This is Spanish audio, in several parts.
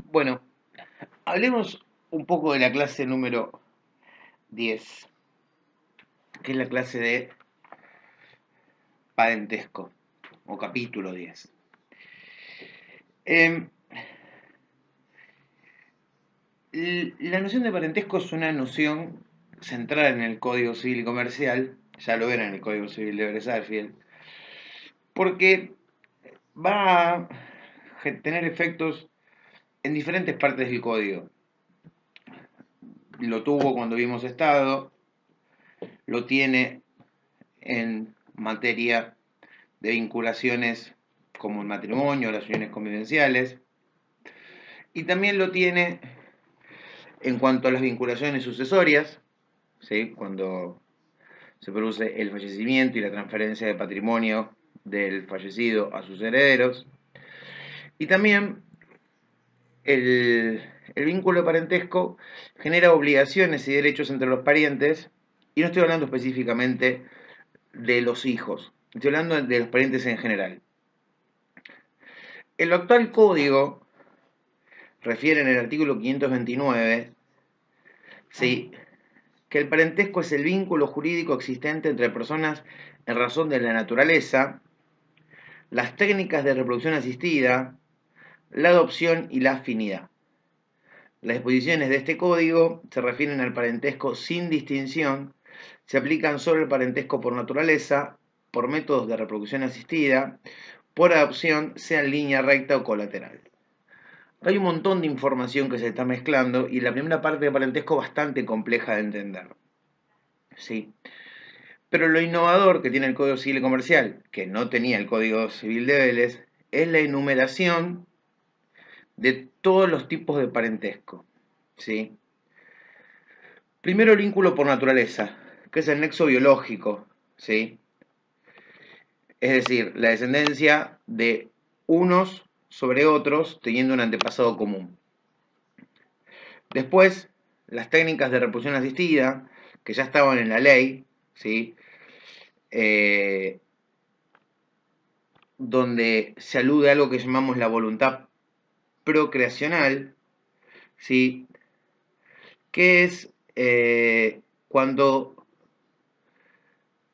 Bueno, hablemos un poco de la clase número 10, que es la clase de parentesco, o capítulo 10. Eh, la noción de parentesco es una noción centrada en el Código Civil y Comercial, ya lo era en el Código Civil de Bresarfield, porque va a tener efectos en diferentes partes del código. Lo tuvo cuando vimos Estado, lo tiene en materia de vinculaciones como el matrimonio, las uniones convivenciales, y también lo tiene en cuanto a las vinculaciones sucesorias, ¿sí? Cuando se produce el fallecimiento y la transferencia de patrimonio del fallecido a sus herederos, y también el vínculo de parentesco genera obligaciones y derechos entre los parientes, y no estoy hablando específicamente de los hijos, estoy hablando de los parientes en general. El actual código refiere en el artículo 529, ¿sí?, que el parentesco es el vínculo jurídico existente entre personas en razón de la naturaleza, las técnicas de reproducción asistida, la adopción y la afinidad. Las disposiciones de este código se refieren al parentesco sin distinción, se aplican solo al parentesco por naturaleza, por métodos de reproducción asistida, por adopción, sea en línea recta o colateral. Hay un montón de información que se está mezclando y la primera parte de parentesco es bastante compleja de entender. ¿Sí? Pero lo innovador que tiene el Código Civil y Comercial, que no tenía el Código Civil de Vélez, es la enumeración de todos los tipos de parentesco. ¿Sí? Primero el vínculo por naturaleza, que es el nexo biológico. ¿Sí? Es decir, la descendencia de unos sobre otros teniendo un antepasado común. Después, las técnicas de reproducción asistida, que ya estaban en la ley, ¿sí? Eh, donde se alude a algo que llamamos la voluntad procreacional, ¿sí? Que es cuando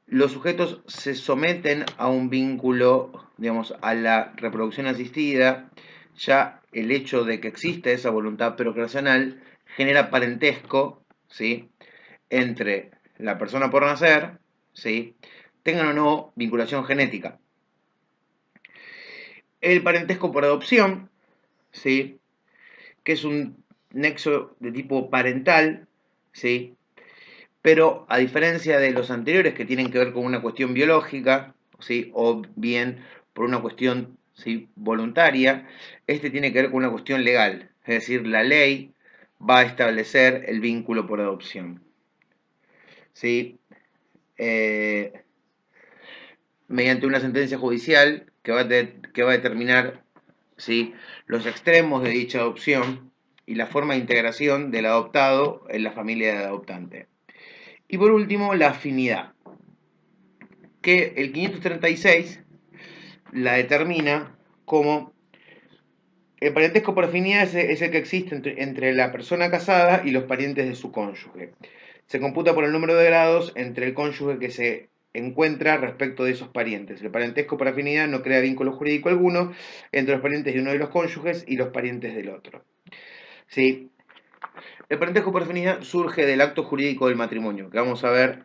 los sujetos se someten a un vínculo, digamos, a la reproducción asistida, ya el hecho de que existe esa voluntad procreacional genera parentesco, ¿sí?, entre la persona por nacer, ¿sí?, tengan o no vinculación genética. El parentesco por adopción, ¿sí?, que es un nexo de tipo parental, ¿sí?, pero a diferencia de los anteriores que tienen que ver con una cuestión biológica, ¿sí?, o bien por una cuestión, ¿sí?, voluntaria, este tiene que ver con una cuestión legal, es decir, la ley va a establecer el vínculo por adopción. ¿Sí? Mediante una sentencia judicial que va a determinar, ¿sí?, los extremos de dicha adopción y la forma de integración del adoptado en la familia del adoptante. Y por último, la afinidad, que el 536 la determina como el parentesco por afinidad es el que existe entre la persona casada y los parientes de su cónyuge. Se computa por el número de grados entre el cónyuge que se encuentra respecto de esos parientes. El parentesco por afinidad no crea vínculo jurídico alguno entre los parientes de uno de los cónyuges y los parientes del otro. ¿Sí? El parentesco por afinidad surge del acto jurídico del matrimonio, que vamos a ver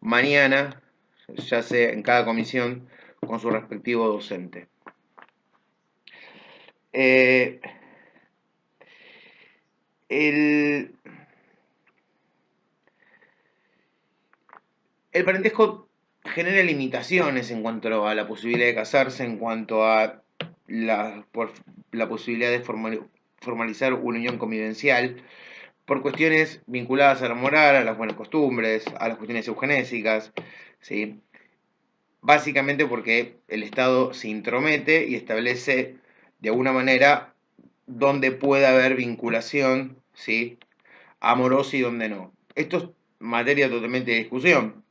mañana, ya sea en cada comisión, con su respectivo docente. Eh, el, el parentesco genera limitaciones en cuanto a la posibilidad de casarse, en cuanto a la posibilidad de formalizar una unión convivencial, por cuestiones vinculadas a la moral, a las buenas costumbres, a las cuestiones eugenésicas, ¿sí? Básicamente porque el Estado se intromete y establece de alguna manera dónde puede haber vinculación, ¿sí?, amorosa y dónde no. Esto es materia totalmente de discusión,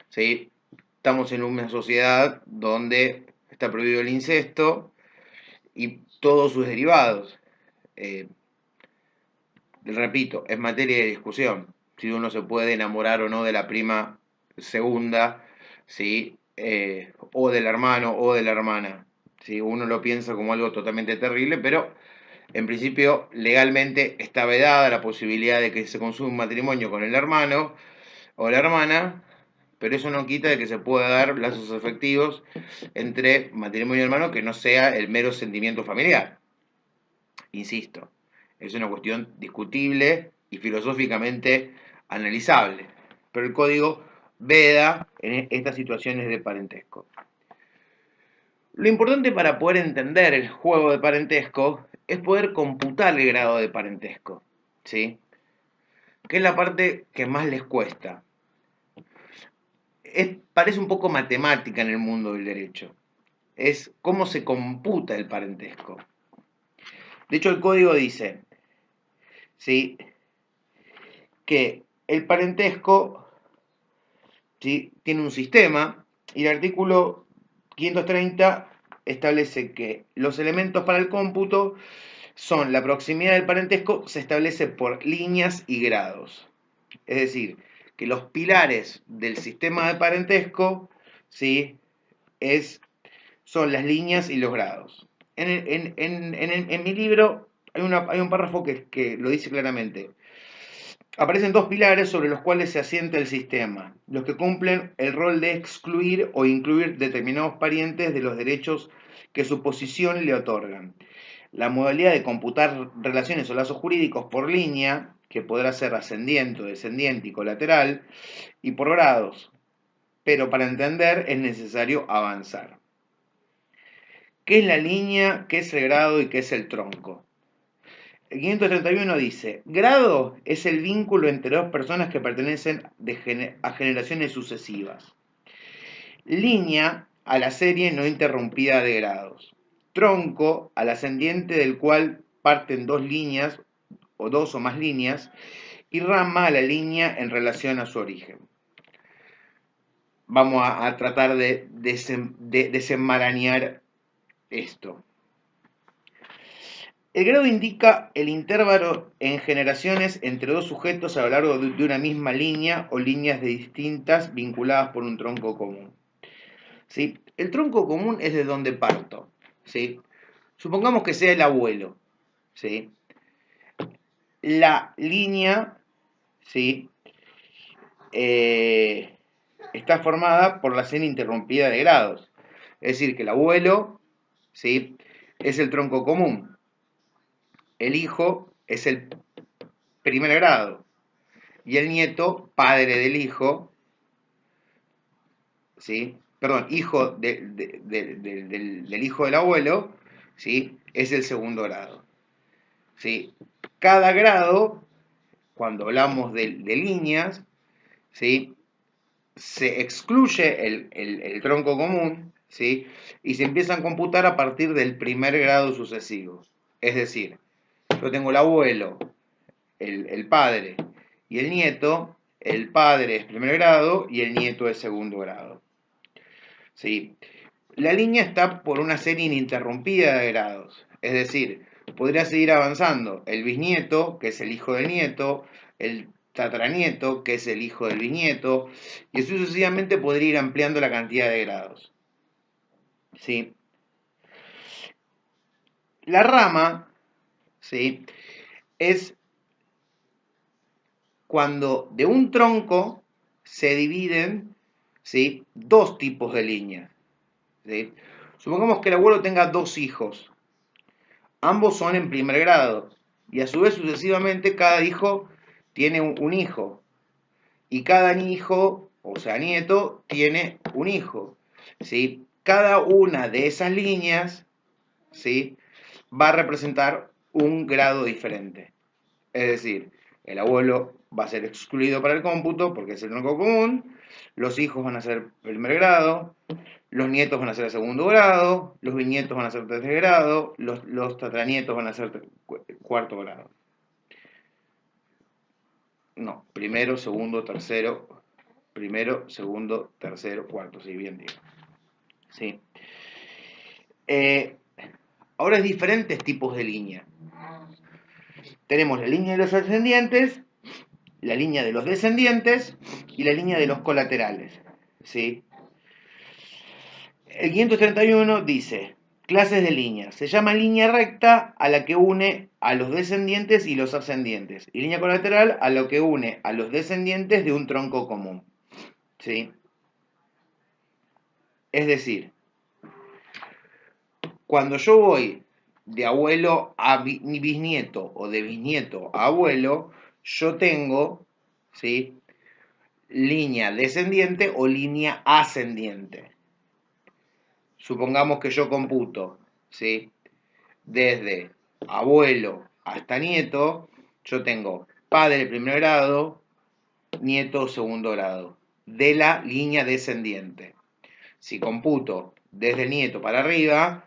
¿sí? Estamos en una sociedad donde está prohibido el incesto y todos sus derivados. repito, es materia de discusión, si uno se puede enamorar o no de la prima segunda, ¿sí? O del hermano o de la hermana. ¿Sí? Uno lo piensa como algo totalmente terrible, pero en principio legalmente está vedada la posibilidad de que se consuma un matrimonio con el hermano o la hermana, pero eso no quita de que se pueda dar lazos afectivos entre matrimonio y hermano que no sea el mero sentimiento familiar. Insisto, es una cuestión discutible y filosóficamente analizable, pero el código veda en estas situaciones de parentesco. Lo importante para poder entender el juego de parentesco es poder computar el grado de parentesco, ¿sí? Que es la parte que más les cuesta. Parece un poco matemática en el mundo del derecho. Es cómo se computa el parentesco. De hecho, el código dice, ¿sí?, que el parentesco, ¿sí?, tiene un sistema y el artículo 530 establece que los elementos para el cómputo son la proximidad del parentesco, se establece por líneas y grados. Es decir, que los pilares del sistema de parentesco, ¿sí?, son las líneas y los grados. En mi libro hay un párrafo que lo dice claramente. Aparecen dos pilares sobre los cuales se asienta el sistema, los que cumplen el rol de excluir o incluir determinados parientes de los derechos que su posición le otorgan. La modalidad de computar relaciones o lazos jurídicos por línea, que podrá ser ascendiente, descendiente y colateral, y por grados, pero para entender es necesario avanzar. ¿Qué es la línea, qué es el grado y qué es el tronco? El 531 dice, grado es el vínculo entre dos personas que pertenecen a generaciones sucesivas. Línea a la serie no interrumpida de grados. Tronco al ascendiente del cual parten dos líneas o dos o más líneas y rama a la línea en relación a su origen. Vamos a tratar de desenmarañar esto. El grado indica el intervalo en generaciones entre dos sujetos a lo largo de una misma línea o líneas distintas vinculadas por un tronco común. ¿Sí? El tronco común es de donde parto. ¿Sí? Supongamos que sea el abuelo. ¿Sí? La línea, ¿sí?, está formada por la serie interrumpida de grados. Es decir, que el abuelo, ¿sí?, es el tronco común. El hijo es el primer grado. Y el nieto, padre del hijo, ¿sí?, perdón, hijo del hijo del abuelo, ¿sí?, es el segundo grado. ¿Sí? Cada grado, cuando hablamos de líneas, ¿sí?, se excluye el tronco común, ¿sí?, y se empiezan a computar a partir del primer grado sucesivo. Es decir, yo tengo el abuelo, el padre y el nieto. El padre es primer grado y el nieto es segundo grado. ¿Sí? La línea está por una serie ininterrumpida de grados. Es decir, podría seguir avanzando. El bisnieto, que es el hijo del nieto, el tataranieto, que es el hijo del bisnieto, y así sucesivamente podría ir ampliando la cantidad de grados. ¿Sí? La rama, ¿sí?, es cuando de un tronco se dividen, ¿sí?, dos tipos de líneas. ¿Sí? Supongamos que el abuelo tenga dos hijos. Ambos son en primer grado. Y a su vez, sucesivamente, cada hijo tiene un hijo. Y cada hijo, o sea, nieto, tiene un hijo. ¿Sí? Cada una de esas líneas, ¿sí?, va a representar un grado diferente. Es decir, el abuelo va a ser excluido para el cómputo porque es el tronco común, los hijos van a ser primer grado, los nietos van a ser de segundo grado, los bisnietos van a ser tercer grado, los tataranietos van a ser cuarto grado. No, primero, segundo, tercero, cuarto, sí, bien digo. ¿Sí? Ahora hay diferentes tipos de línea. tenemos la línea de los ascendientes, la línea de los descendientes y la línea de los colaterales, ¿sí? El 531 dice, clases de líneas. Se llama línea recta a la que une a los descendientes y los ascendientes. Y línea colateral a lo que une a los descendientes de un tronco común, ¿sí? Es decir, cuando yo voy de abuelo a bisnieto o de bisnieto a abuelo, yo tengo, ¿sí?, línea descendiente o línea ascendiente. Supongamos que yo computo, ¿sí?, desde abuelo hasta nieto, yo tengo padre primer grado, nieto segundo grado, de la línea descendiente. Si computo desde nieto para arriba,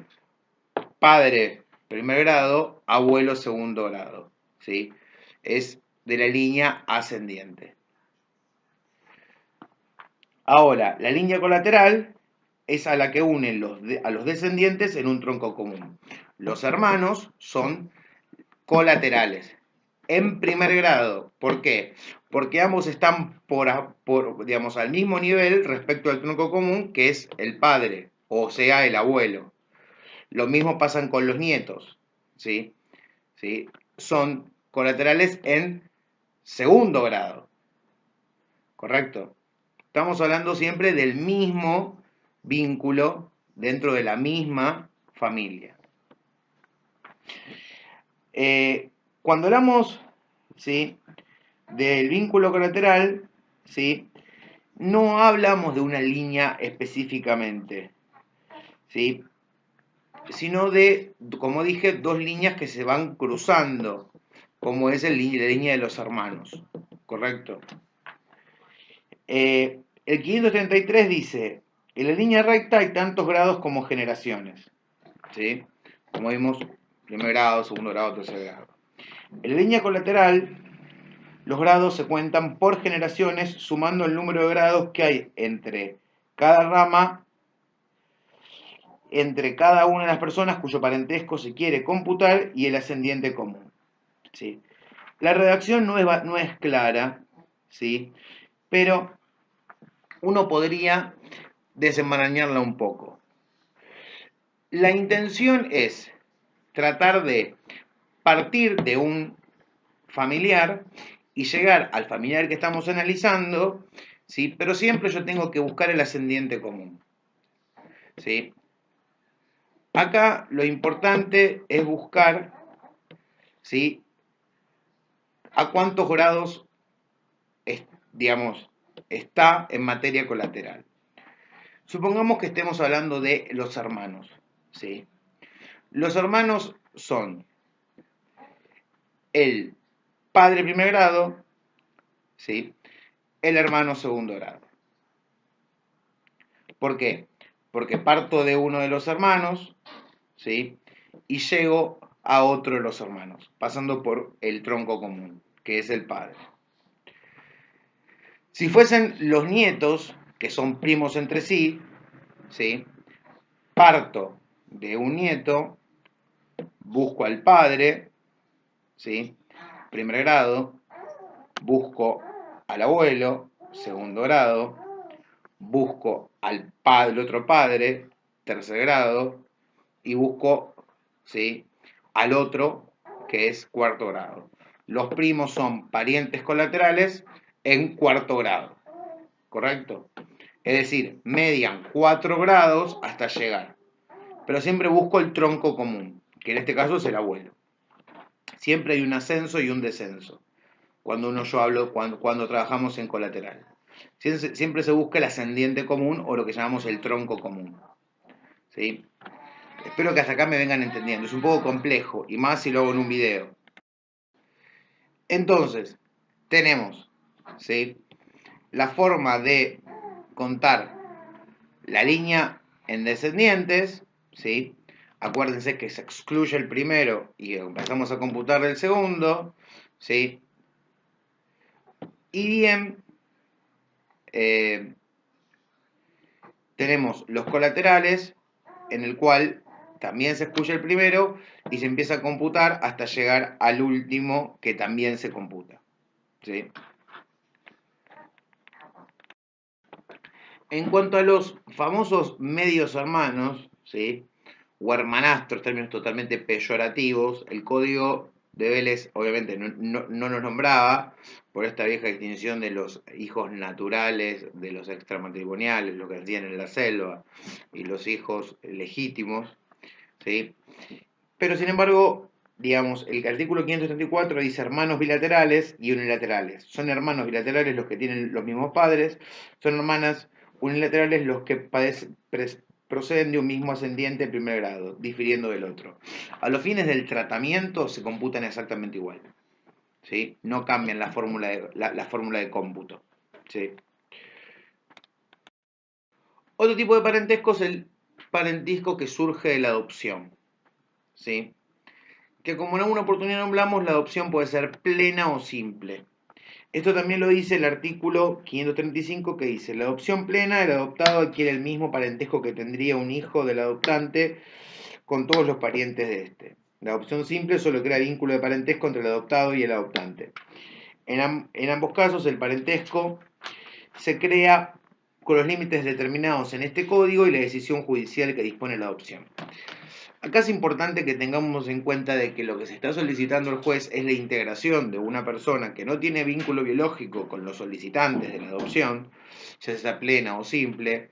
padre primer grado, abuelo segundo grado, ¿sí? Es de la línea ascendiente. Ahora, la línea colateral es a la que unen a los descendientes en un tronco común. Los hermanos son colaterales en primer grado. ¿Por qué? Porque ambos están digamos, al mismo nivel respecto al tronco común, que es el padre, o sea, el abuelo. Lo mismo pasa con los nietos, ¿sí? ¿Sí? Son colaterales en segundo grado, ¿correcto? Estamos hablando siempre del mismo vínculo dentro de la misma familia. Cuando hablamos, ¿sí?, del vínculo colateral, ¿sí?, no hablamos de una línea específicamente, ¿sí?, sino de, como dije, dos líneas que se van cruzando, como es la línea de los hermanos, ¿correcto? El 533 dice, en la línea recta hay tantos grados como generaciones, ¿sí? Como vimos, primer grado, segundo grado, tercer grado. En la línea colateral, los grados se cuentan por generaciones, sumando el número de grados que hay entre cada rama, entre cada una de las personas cuyo parentesco se quiere computar y el ascendiente común, ¿sí? La redacción no es clara, ¿sí?, pero uno podría desenmarañarla un poco. La intención es tratar de partir de un familiar y llegar al familiar que estamos analizando, ¿sí?, pero siempre yo tengo que buscar el ascendiente común, ¿sí? Acá lo importante es buscar, ¿sí?, a cuántos grados, digamos, está en materia colateral. Supongamos que estemos hablando de los hermanos, ¿sí? Los hermanos son el padre primer grado, ¿sí?, el hermano segundo grado. ¿Por qué? Porque parto de uno de los hermanos, ¿sí?, y llego a otro de los hermanos, pasando por el tronco común, que es el padre. Si fuesen los nietos, que son primos entre sí, ¿sí?, parto de un nieto, busco al padre, ¿sí?, primer grado, busco al abuelo, segundo grado, busco al otro padre, tercer grado, y busco, ¿sí?, al otro, que es cuarto grado. Los primos son parientes colaterales en cuarto grado, ¿correcto? Es decir, median 4 grados hasta llegar. Pero siempre busco el tronco común, que en este caso es el abuelo. Siempre hay un ascenso y un descenso cuando trabajamos en colateral. Siempre se busca el ascendiente común o lo que llamamos el tronco común, ¿sí? Espero que hasta acá me vengan entendiendo. Es un poco complejo, y más si lo hago en un video. Entonces, tenemos, ¿sí?, la forma de contar la línea en descendientes, ¿sí? Acuérdense que se excluye el primero y empezamos a computar el segundo, ¿sí? Y bien, tenemos los colaterales, en el cual también se excluye el primero y se empieza a computar hasta llegar al último que también se computa. ¿Sí? En cuanto a los famosos medios hermanos, ¿sí? O hermanastros, términos totalmente peyorativos, el código de Vélez obviamente no nos nombraba por esta vieja distinción de los hijos naturales, de los extramatrimoniales, lo que hacían en la selva, y los hijos legítimos, ¿sí? Pero sin embargo, digamos, el artículo 534 dice hermanos bilaterales y unilaterales. Son hermanos bilaterales los que tienen los mismos padres, son hermanas unilaterales los que proceden de un mismo ascendiente en primer grado, difiriendo del otro. A los fines del tratamiento se computan exactamente igual. ¿Sí? No cambian la fórmula de cómputo. ¿Sí? Otro tipo de parentesco es el parentesco que surge de la adopción. ¿Sí? Que como en alguna oportunidad hablamos, la adopción puede ser plena o simple. Esto también lo dice el artículo 535 que dice, la adopción plena, el adoptado adquiere el mismo parentesco que tendría un hijo del adoptante con todos los parientes de este. La adopción simple solo crea vínculo de parentesco entre el adoptado y el adoptante. En ambos casos el parentesco se crea con los límites determinados en este código y la decisión judicial que dispone la adopción. Acá es importante que tengamos en cuenta de que lo que se está solicitando el juez es la integración de una persona que no tiene vínculo biológico con los solicitantes de la adopción, ya sea plena o simple,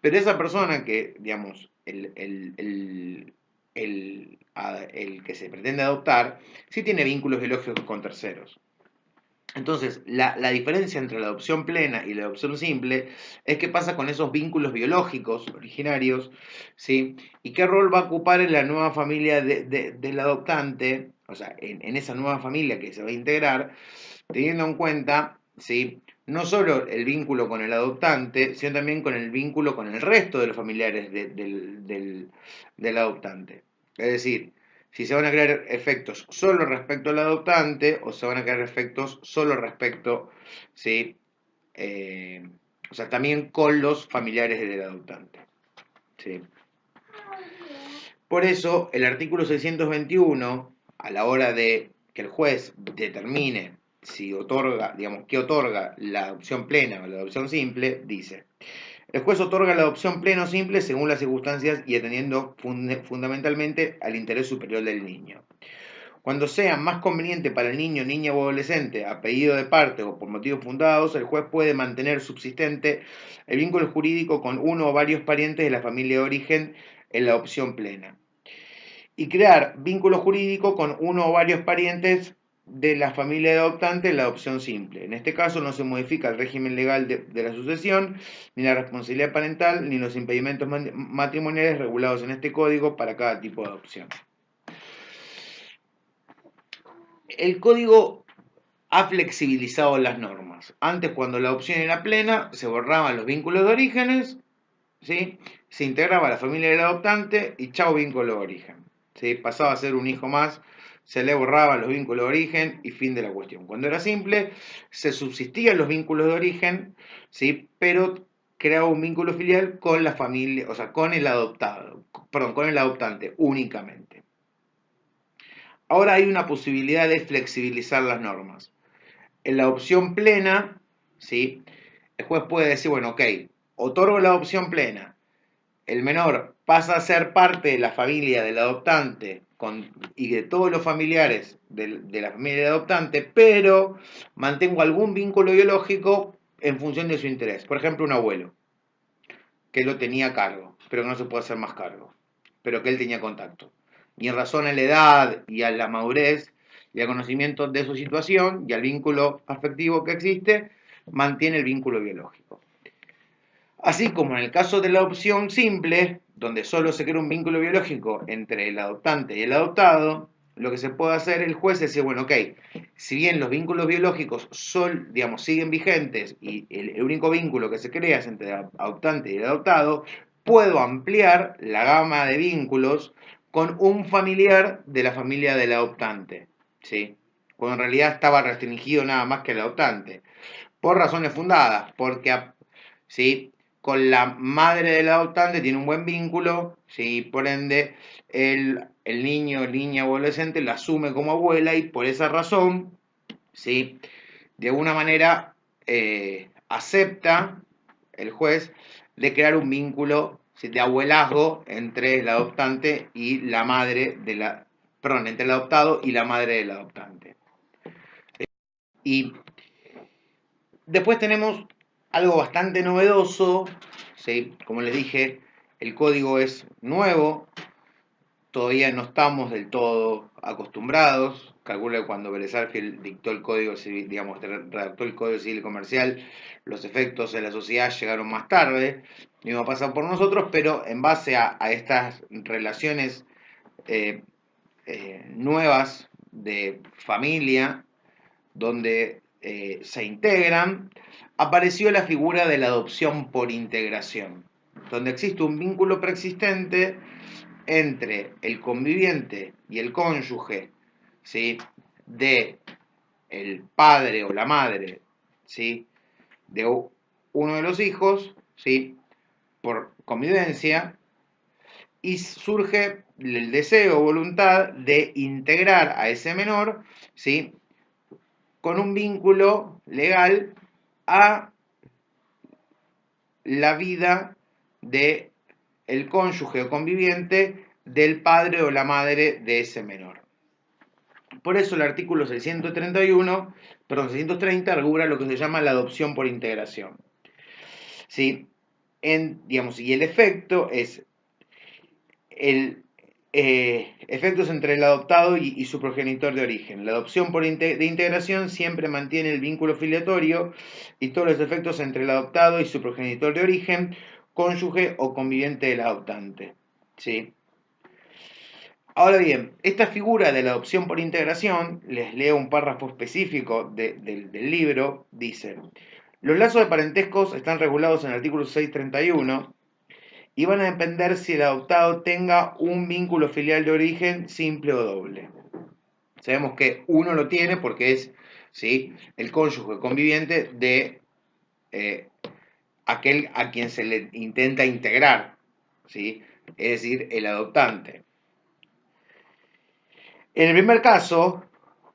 pero esa persona que, digamos, el que se pretende adoptar, sí tiene vínculos biológicos con terceros. Entonces, la diferencia entre la adopción plena y la adopción simple es qué pasa con esos vínculos biológicos originarios, ¿sí? Y qué rol va a ocupar en la nueva familia del adoptante, o sea, en esa nueva familia que se va a integrar, teniendo en cuenta, ¿sí? No solo el vínculo con el adoptante, sino también con el vínculo con el resto de los familiares del adoptante. Es decir, si se van a crear efectos solo respecto al adoptante o se van a crear efectos solo respecto, ¿sí? O sea, también con los familiares del adoptante. ¿Sí? Por eso, el artículo 621, a la hora de que el juez determine si otorga, digamos, qué otorga la adopción plena o la adopción simple, dice: el juez otorga la adopción plena o simple según las circunstancias y atendiendo fundamentalmente al interés superior del niño. Cuando sea más conveniente para el niño, niña o adolescente, a pedido de parte o por motivos fundados, el juez puede mantener subsistente el vínculo jurídico con uno o varios parientes de la familia de origen en la adopción plena. Y crear vínculo jurídico con uno o varios parientes de la familia de adoptante en la adopción simple. En este caso no se modifica el régimen legal de la sucesión, ni la responsabilidad parental, ni los impedimentos matrimoniales regulados en este código para cada tipo de adopción. El código ha flexibilizado las normas. Antes, cuando la adopción era plena, se borraban los vínculos de orígenes, ¿sí? Se integraba la familia del adoptante y chao vínculo de origen. ¿Sí? Pasaba a ser un hijo más, se le borraban los vínculos de origen y fin de la cuestión. Cuando era simple, se subsistían los vínculos de origen, ¿sí? Pero creaba un vínculo filial con la familia, o sea, con el adoptado, perdón, con el adoptante únicamente. Ahora hay una posibilidad de flexibilizar las normas. En la opción plena, ¿sí? El juez puede decir, bueno, ok, otorgo la opción plena. El menor pasa a ser parte de la familia del adoptante y de todos los familiares de la familia del adoptante, pero mantengo algún vínculo biológico en función de su interés. Por ejemplo, un abuelo, que lo tenía a cargo, pero que no se puede hacer más cargo, pero que él tenía contacto. Y en razón a la edad y a la madurez y al conocimiento de su situación y al vínculo afectivo que existe, mantiene el vínculo biológico. Así como en el caso de la adopción simple, donde solo se crea un vínculo biológico entre el adoptante y el adoptado, lo que se puede hacer el juez es decir, bueno, ok, si bien los vínculos biológicos digamos, siguen vigentes y el único vínculo que se crea es entre el adoptante y el adoptado, puedo ampliar la gama de vínculos con un familiar de la familia del adoptante, ¿sí? Cuando en realidad estaba restringido nada más que el adoptante, por razones fundadas, porque, ¿sí? con la madre del adoptante tiene un buen vínculo, ¿sí? Por ende, el niño, niña o adolescente la asume como abuela y por esa razón, ¿sí? De alguna manera acepta el juez de crear un vínculo, ¿sí?, de abuelazgo entre el adoptante y la madre de la, perdón, entre el adoptado y la madre del adoptante. Y después tenemos algo bastante novedoso, ¿sí? Como les dije, el código es nuevo, todavía no estamos del todo acostumbrados. Calculo que cuando Vélez Sarsfield dictó el código civil, digamos, redactó el código civil y comercial, los efectos en la sociedad llegaron más tarde, no iba a pasar por nosotros, pero en base a estas relaciones eh, nuevas de familia, donde se integran, apareció la figura de la adopción por integración, donde existe un vínculo preexistente entre el conviviente y el cónyuge, ¿sí?, de el padre o la madre, ¿sí?, de uno de los hijos, ¿sí?, por convivencia, y surge el deseo o voluntad de integrar a ese menor, ¿sí?, con un vínculo legal a la vida de el cónyuge o conviviente del padre o la madre de ese menor. Por eso el artículo 630 regula lo que se llama la adopción por integración. ¿Sí? Digamos, y el efecto es efectos entre el adoptado y su progenitor de origen. La adopción de integración siempre mantiene el vínculo filiatorio y todos los efectos entre el adoptado y su progenitor de origen, cónyuge o conviviente del adoptante. ¿Sí? Ahora bien, esta figura de la adopción por integración, les leo un párrafo específico del libro, dice: los lazos de parentescos están regulados en el artículo 631 y van a depender si el adoptado tenga un vínculo filial de origen simple o doble. Sabemos que uno lo tiene porque es, ¿sí?, el cónyuge conviviente de aquel a quien se le intenta integrar, ¿sí?, es decir, el adoptante. En el primer caso,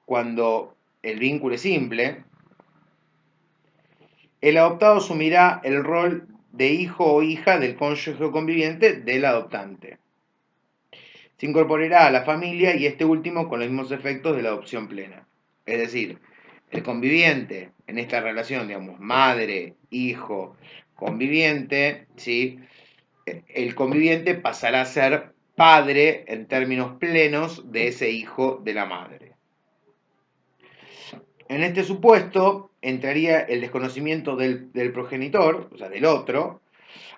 cuando el vínculo es simple, el adoptado asumirá el rol de hijo o hija del cónyuge conviviente del adoptante. Se incorporará a la familia y este último con los mismos efectos de la adopción plena. Es decir, el conviviente en esta relación, digamos, madre, hijo, conviviente, ¿sí?, el conviviente pasará a ser padre en términos plenos de ese hijo de la madre. En este supuesto entraría el desconocimiento del progenitor, o sea, del otro,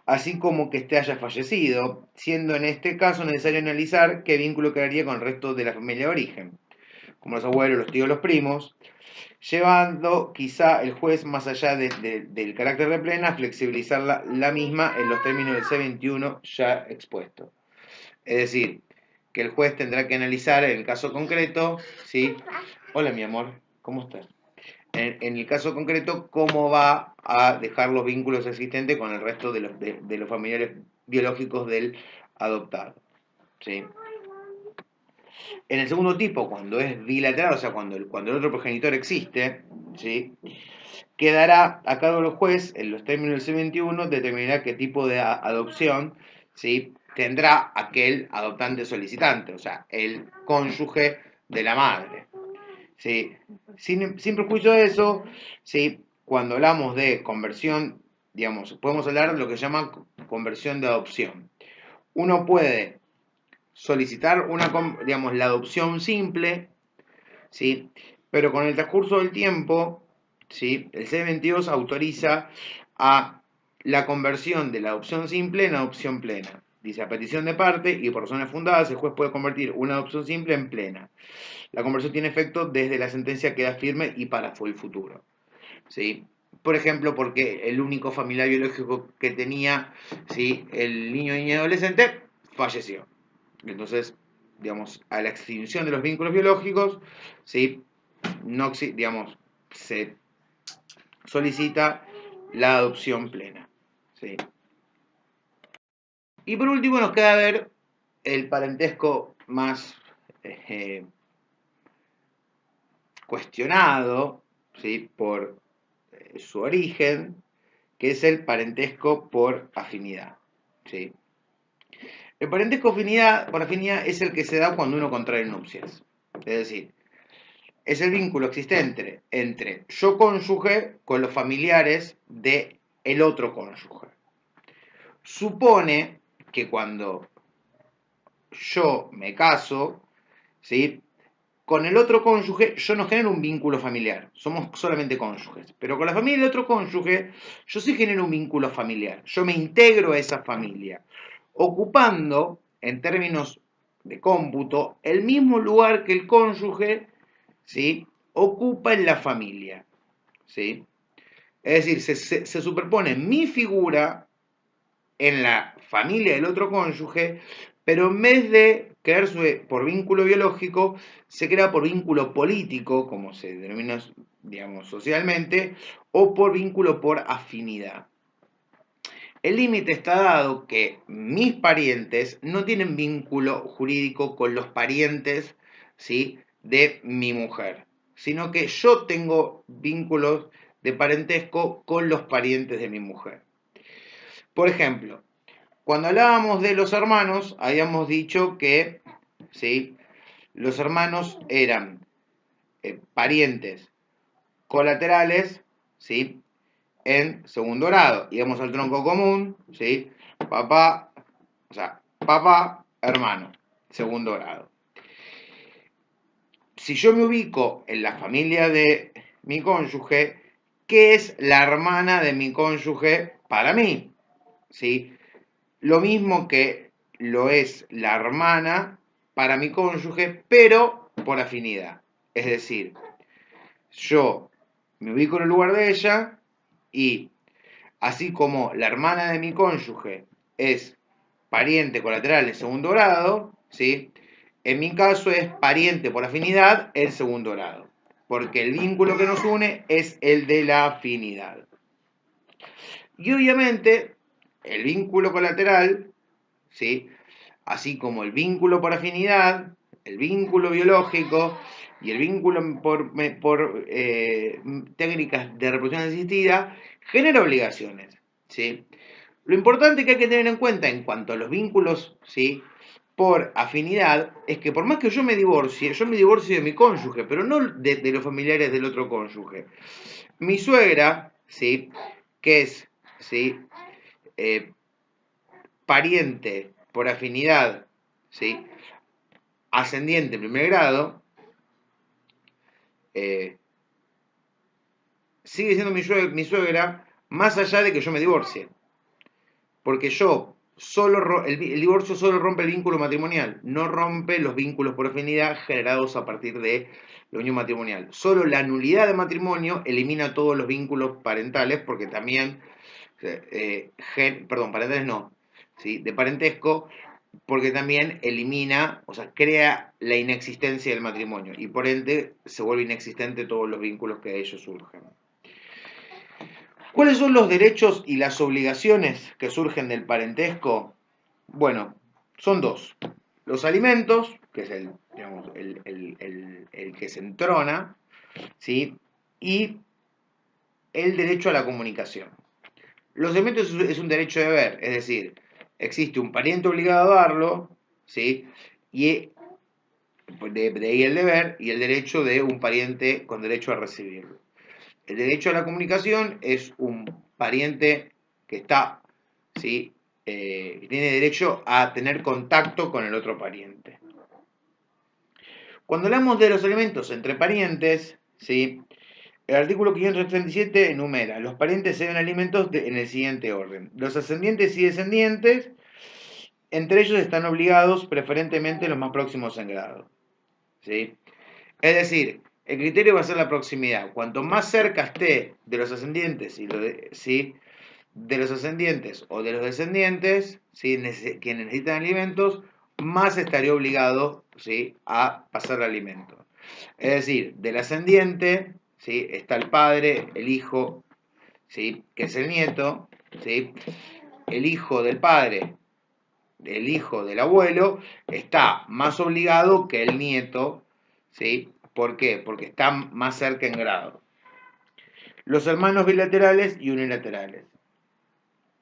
así como que éste haya fallecido, siendo en este caso necesario analizar qué vínculo quedaría con el resto de la familia de origen, como los abuelos, los tíos, los primos, llevando quizá el juez más allá del carácter de plena a flexibilizar la misma en los términos del C21 ya expuesto. Es decir, que el juez tendrá que analizar en el caso concreto, ¿sí? Hola, mi amor, ¿cómo estás? En el caso concreto, cómo va a dejar los vínculos existentes con el resto de los familiares biológicos del adoptado. ¿Sí? En el segundo tipo, cuando es bilateral, o sea, cuando el otro progenitor existe, ¿sí?, quedará a cargo del juez, en los términos del C21, determinar qué tipo de adopción, ¿sí?, tendrá aquel adoptante solicitante, o sea, el cónyuge de la madre. ¿Sí? Sin perjuicio de eso, ¿sí?, cuando hablamos de conversión, digamos, podemos hablar de lo que se llama conversión de adopción. Uno puede solicitar digamos, la adopción simple, ¿sí?, pero con el transcurso del tiempo, ¿sí?, el C22 autoriza a la conversión de la adopción simple en adopción plena. Dice: a petición de parte y por razones fundadas, el juez puede convertir una adopción simple en plena. La conversión tiene efecto desde la sentencia queda firme y para el futuro. ¿Sí? Por ejemplo, porque el único familiar biológico que tenía, ¿sí?, el niño, niña y adolescente falleció. Entonces, digamos, a la extinción de los vínculos biológicos, ¿sí?, no, digamos, se solicita la adopción plena. ¿Sí? Y por último nos queda ver el parentesco más cuestionado, ¿sí?, por su origen, que es el parentesco por afinidad, ¿sí? El parentesco por afinidad es el que se da cuando uno contrae nupcias. Es decir, es el vínculo existente entre yo cónyuge con los familiares de el otro cónyuge. Supone que cuando yo me caso, ¿sí?, con el otro cónyuge yo no genero un vínculo familiar, somos solamente cónyuges. Pero con la familia del otro cónyuge yo sí genero un vínculo familiar, yo me integro a esa familia, ocupando, en términos de cómputo, el mismo lugar que el cónyuge, ¿sí?, ocupa en la familia, ¿sí? Es decir, se superpone mi figura en la familia del otro cónyuge, pero en vez de crearse por vínculo biológico, se crea por vínculo político, como se denomina, digamos, socialmente, o por vínculo por afinidad. El límite está dado que mis parientes no tienen vínculo jurídico con los parientes, ¿sí?, de mi mujer, sino que yo tengo vínculos de parentesco con los parientes de mi mujer. Por ejemplo, cuando hablábamos de los hermanos, habíamos dicho que, ¿sí?, los hermanos eran parientes colaterales, ¿sí?, en segundo grado. Íbamos al tronco común, ¿sí?, papá, hermano, segundo grado. Si yo me ubico en la familia de mi cónyuge, ¿qué es la hermana de mi cónyuge para mí? ¿Sí? Lo mismo que lo es la hermana para mi cónyuge, pero por afinidad. Es decir, yo me ubico en el lugar de ella y así como la hermana de mi cónyuge es pariente colateral en segundo grado, ¿sí?, en mi caso es pariente por afinidad en segundo grado, porque el vínculo que nos une es el de la afinidad. Y obviamente el vínculo colateral, ¿sí?, así como el vínculo por afinidad, el vínculo biológico y el vínculo por técnicas de reproducción asistida, genera obligaciones, ¿sí? Lo importante que hay que tener en cuenta en cuanto a los vínculos, ¿sí?, por afinidad, es que por más que yo me divorcie de mi cónyuge, pero no de los familiares del otro cónyuge. Mi suegra, ¿sí?, que es, ¿sí?, pariente por afinidad, ¿sí?, ascendiente en primer grado, sigue siendo mi suegra más allá de que yo me divorcie. Porque el divorcio solo rompe el vínculo matrimonial, no rompe los vínculos por afinidad generados a partir de la unión matrimonial. Solo la nulidad de matrimonio elimina todos los vínculos parentales, porque también, parentales no, ¿sí?, de parentesco, porque también elimina, o sea, crea la inexistencia del matrimonio y por ende se vuelve inexistente todos los vínculos que de ellos surgen. ¿Cuáles son los derechos y las obligaciones que surgen del parentesco? Bueno, son dos. Los alimentos, que es el que se entrona, ¿sí?, y el derecho a la comunicación. Los alimentos es un derecho de deber, es decir, existe un pariente obligado a darlo, ¿sí?, y de ahí el deber y el derecho de un pariente con derecho a recibirlo. El derecho a la comunicación es un pariente que está, ¿sí?, que tiene derecho a tener contacto con el otro pariente. Cuando hablamos de los alimentos entre parientes, ¿sí?, el artículo 537 enumera: los parientes se dan alimentos en el siguiente orden. Los ascendientes y descendientes, entre ellos están obligados preferentemente los más próximos en grado, ¿sí? Es decir, el criterio va a ser la proximidad. Cuanto más cerca esté de los ascendientes, ¿sí?, de los ascendientes o de los descendientes, ¿sí?, quienes necesitan alimentos, más estaría obligado, ¿sí?, a pasar el alimento. Es decir, del ascendiente, ¿sí?, está el padre, el hijo, ¿sí?, que es el nieto, ¿sí?, el hijo del padre el hijo del abuelo está más obligado que el nieto, ¿sí? ¿Por qué? Porque están más cerca en grado. Los hermanos bilaterales y unilaterales.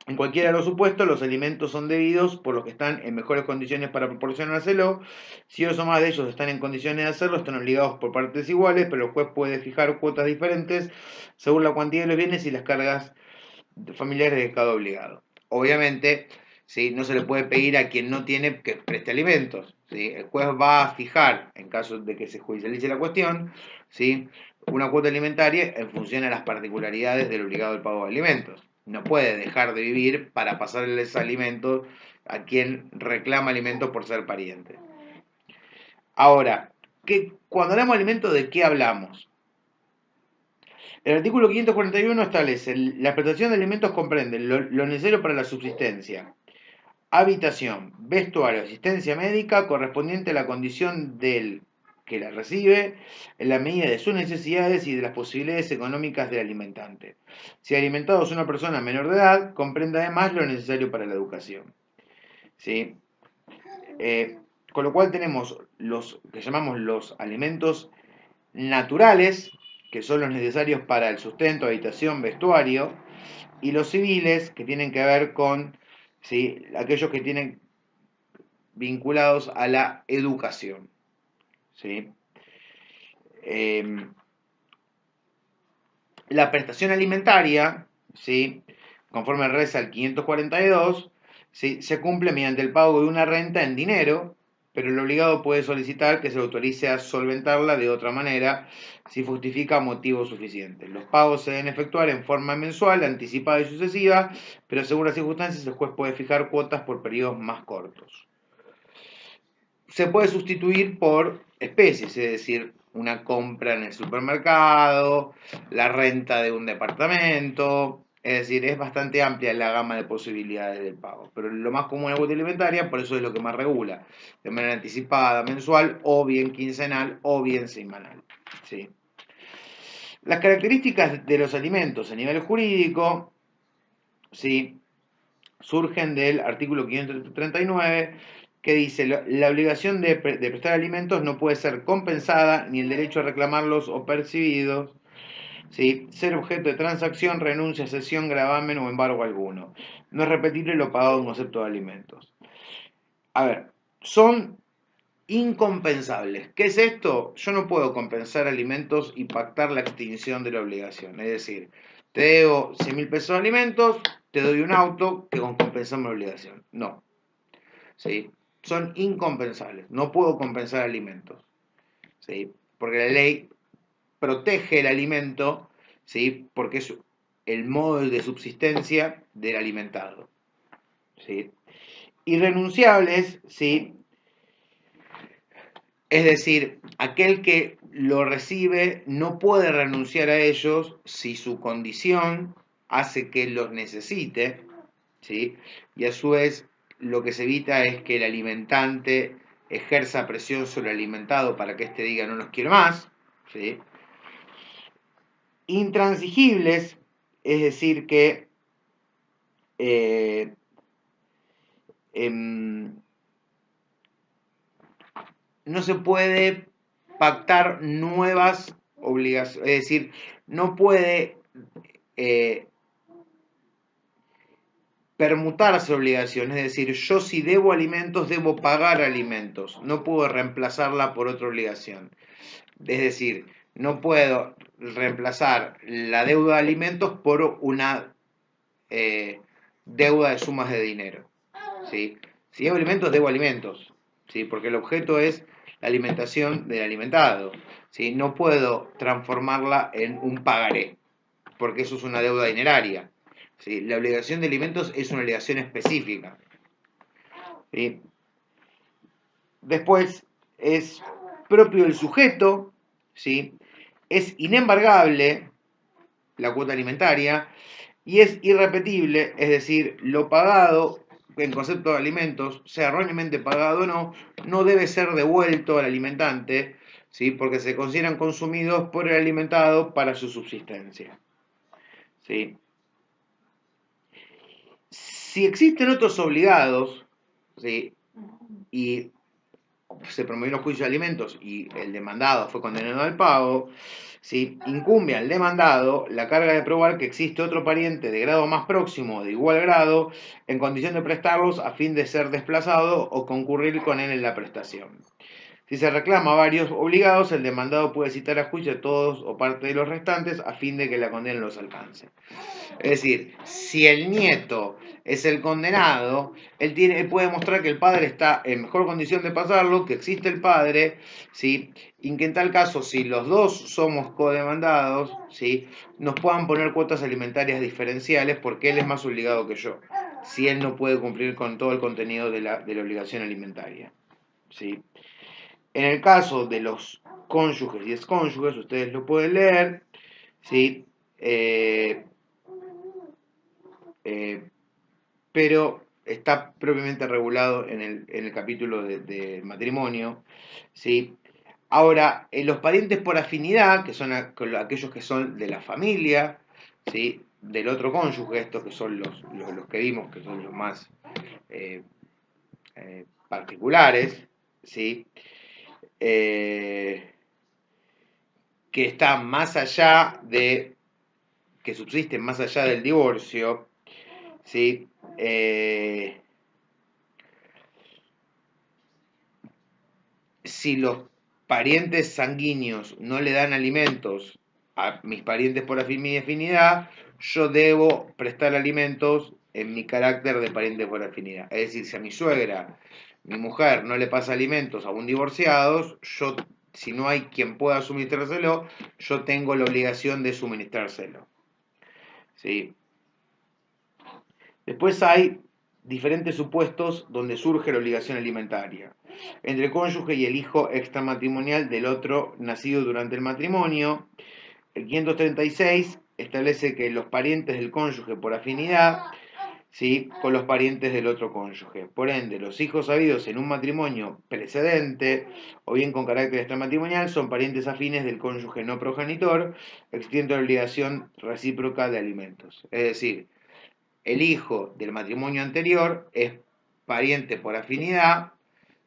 En cualquiera de los supuestos, los alimentos son debidos por los que están en mejores condiciones para proporcionárselo. Si dos o más de ellos están en condiciones de hacerlo, están obligados por partes iguales, pero el juez puede fijar cuotas diferentes según la cuantía de los bienes y las cargas familiares de cada obligado. Obviamente, ¿sí? No se le puede pedir a quien no tiene que preste alimentos. ¿Sí? El juez va a fijar, en caso de que se judicialice la cuestión, ¿sí? Una cuota alimentaria en función a las particularidades del obligado del pago de alimentos. No puede dejar de vivir para pasarles alimentos a quien reclama alimentos por ser pariente. Ahora, cuando hablamos de alimentos, ¿de qué hablamos? El artículo 541 establece: la prestación de alimentos comprende lo necesario para la subsistencia, habitación, vestuario, asistencia médica correspondiente a la condición del que la recibe, en la medida de sus necesidades y de las posibilidades económicas del alimentante. Si alimentado es una persona menor de edad, comprende además lo necesario para la educación. ¿Sí? Con lo cual tenemos los que llamamos los alimentos naturales, que son los necesarios para el sustento, habitación, vestuario, y los civiles, que tienen que ver con, ¿sí?, aquellos que tienen vinculados a la educación. ¿Sí? La prestación alimentaria, ¿sí?, conforme reza el 542, ¿sí?, se cumple mediante el pago de una renta en dinero, pero el obligado puede solicitar que se le autorice a solventarla de otra manera si justifica motivos suficientes. Los pagos se deben efectuar en forma mensual, anticipada y sucesiva, pero según las circunstancias el juez puede fijar cuotas por periodos más cortos. Se puede sustituir por especies, es decir, una compra en el supermercado, la renta de un departamento, es decir, es bastante amplia la gama de posibilidades del pago. Pero lo más común es la cuota alimentaria, por eso es lo que más regula, de manera anticipada, mensual, o bien quincenal, o bien semanal. ¿Sí? Las características de los alimentos a nivel jurídico, ¿sí?, surgen del artículo 539, que dice: la obligación de prestar alimentos no puede ser compensada, ni el derecho a reclamarlos o percibidos, ¿sí?, ser objeto de transacción, renuncia, cesión, gravamen o embargo alguno. No es repetible lo pagado en concepto de alimentos. A ver, son incompensables. ¿Qué es esto? Yo no puedo compensar alimentos y pactar la extinción de la obligación. Es decir, te debo 100.000 pesos de alimentos, te doy un auto que compensamos la obligación. No. ¿Sí? Son incompensables. No puedo compensar alimentos. ¿Sí? Porque la ley protege el alimento, ¿sí?, porque es el modo de subsistencia del alimentado. ¿Sí? Irrenunciables, ¿sí?, es decir, aquel que lo recibe no puede renunciar a ellos si su condición hace que los necesite, ¿sí? Y a su vez lo que se evita es que el alimentante ejerza presión sobre el alimentado para que éste diga no los quiero más, ¿sí? Intransigibles, es decir, que eh, no se puede pactar nuevas obligaciones, es decir, no puede permutarse obligaciones, es decir, yo si debo alimentos, debo pagar alimentos, no puedo reemplazarla por otra obligación. Es decir, no puedo reemplazar la deuda de alimentos por una deuda de sumas de dinero. ¿Sí? Si debo alimentos, ¿sí?, porque el objeto es la alimentación del alimentado. ¿Sí? No puedo transformarla en un pagaré, porque eso es una deuda dineraria. ¿Sí? La obligación de alimentos es una obligación específica. ¿Sí? Después es propio del sujeto, ¿sí?, es inembargable la cuota alimentaria y es irrepetible, es decir, lo pagado en concepto de alimentos, sea erróneamente pagado o no, no debe ser devuelto al alimentante, ¿sí?, porque se consideran consumidos por el alimentado para su subsistencia. ¿Sí? Si existen otros obligados, ¿sí? Y se promovió los juicios de alimentos y el demandado fue condenado al pago, ¿sí? Incumbe al demandado la carga de probar que existe otro pariente de grado más próximo o de igual grado en condición de prestarlos a fin de ser desplazado o concurrir con él en la prestación. Si se reclama a varios obligados, el demandado puede citar a juicio a todos o parte de los restantes a fin de que la condena los alcance. Es decir, si el nieto es el condenado, él puede mostrar que el padre está en mejor condición de pasarlo, que existe el padre, ¿sí? Y que en tal caso, si los dos somos codemandados, ¿sí? Nos puedan poner cuotas alimentarias diferenciales porque él es más obligado que yo, si él no puede cumplir con todo el contenido de la obligación alimentaria, ¿sí? En el caso de los cónyuges y excónyuges, ustedes lo pueden leer, ¿sí? Eh, pero está propiamente regulado en el capítulo de matrimonio, ¿sí? Ahora, los parientes por afinidad, que son aquellos que son de la familia, ¿sí? Del otro cónyuge, estos que son los que vimos, que son los más eh, particulares, ¿sí? Eh, que están más allá de, que subsisten más allá del divorcio, ¿sí? Si los parientes sanguíneos no le dan alimentos a mis parientes por afinidad, yo debo prestar alimentos en mi carácter de pariente por afinidad. Es decir, si a mi suegra, mi mujer, no le pasa alimentos a un divorciado, yo, si no hay quien pueda suministrárselo, yo tengo la obligación de suministrárselo. ¿Sí? Después hay diferentes supuestos donde surge la obligación alimentaria. Entre el cónyuge y el hijo extramatrimonial del otro nacido durante el matrimonio. El 536 establece que los parientes del cónyuge por afinidad, ¿sí? Con los parientes del otro cónyuge. Por ende, los hijos habidos en un matrimonio precedente o bien con carácter extramatrimonial son parientes afines del cónyuge no progenitor, existiendo la obligación recíproca de alimentos. Es decir, el hijo del matrimonio anterior es pariente por afinidad,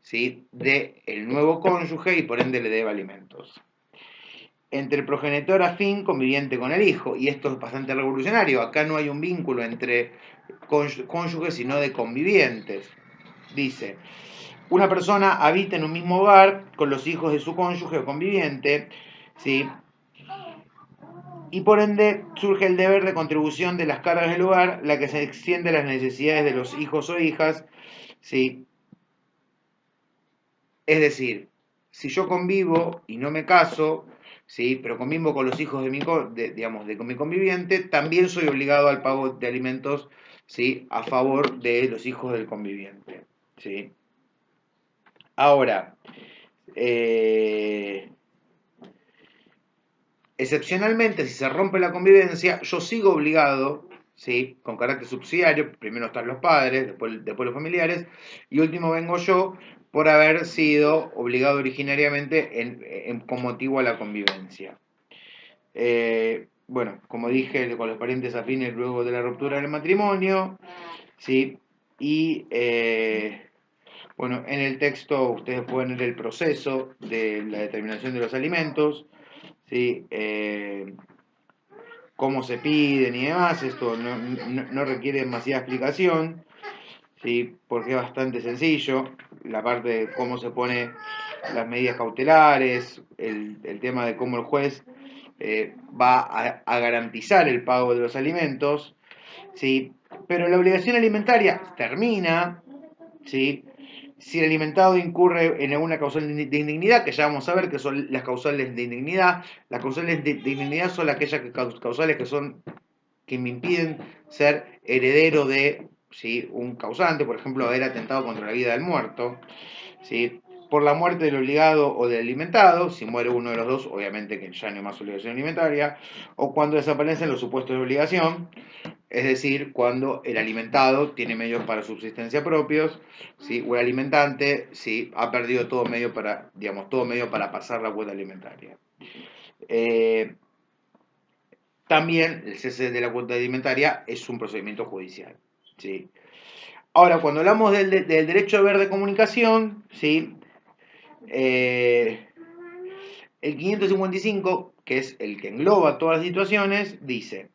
¿sí? Del nuevo cónyuge y por ende le debe alimentos. Entre el progenitor afín conviviente con el hijo, y esto es bastante revolucionario, acá no hay un vínculo entre cónyuges sino de convivientes. Dice, una persona habita en un mismo hogar con los hijos de su cónyuge o conviviente, ¿sí? Y por ende surge el deber de contribución de las cargas del hogar, la que se extiende a las necesidades de los hijos o hijas, ¿sí? Es decir, si yo convivo y no me caso, ¿sí? Pero convivo con los hijos de digamos, de mi conviviente, también soy obligado al pago de alimentos, ¿sí? A favor de los hijos del conviviente, ¿sí? Ahora, eh, excepcionalmente, si se rompe la convivencia, yo sigo obligado, ¿sí? Con carácter subsidiario, primero están los padres, después los familiares, y último vengo yo por haber sido obligado originariamente con motivo a la convivencia. Bueno, como dije, con los parientes afines luego de la ruptura del matrimonio, ¿sí? Y bueno, en el texto ustedes pueden ver el proceso de la determinación de los alimentos, ¿sí? Cómo se piden y demás, esto no requiere demasiada explicación, ¿sí? Porque es bastante sencillo, la parte de cómo se pone las medidas cautelares, el tema de cómo el juez va a garantizar el pago de los alimentos, ¿sí? Pero la obligación alimentaria termina, ¿sí? Si el alimentado incurre en alguna causal de indignidad, que ya vamos a ver que son las causales de indignidad, las causales de indignidad son aquellas causales que son que me impiden ser heredero de, ¿sí? Un causante, por ejemplo, haber atentado contra la vida del muerto, ¿sí? Por la muerte del obligado o del alimentado, si muere uno de los dos, obviamente que ya no hay más obligación alimentaria, o cuando desaparecen los supuestos de obligación, es decir, cuando el alimentado tiene medios para subsistencia propios, ¿sí? O el alimentante, ¿sí? Ha perdido todo medio para, digamos, todo medio para pasar la cuota alimentaria. Eh, También el cese de la cuota alimentaria es un procedimiento judicial, ¿sí? Ahora, cuando hablamos del derecho a ver de comunicación, ¿sí? El 555, que es el que engloba todas las situaciones, dice: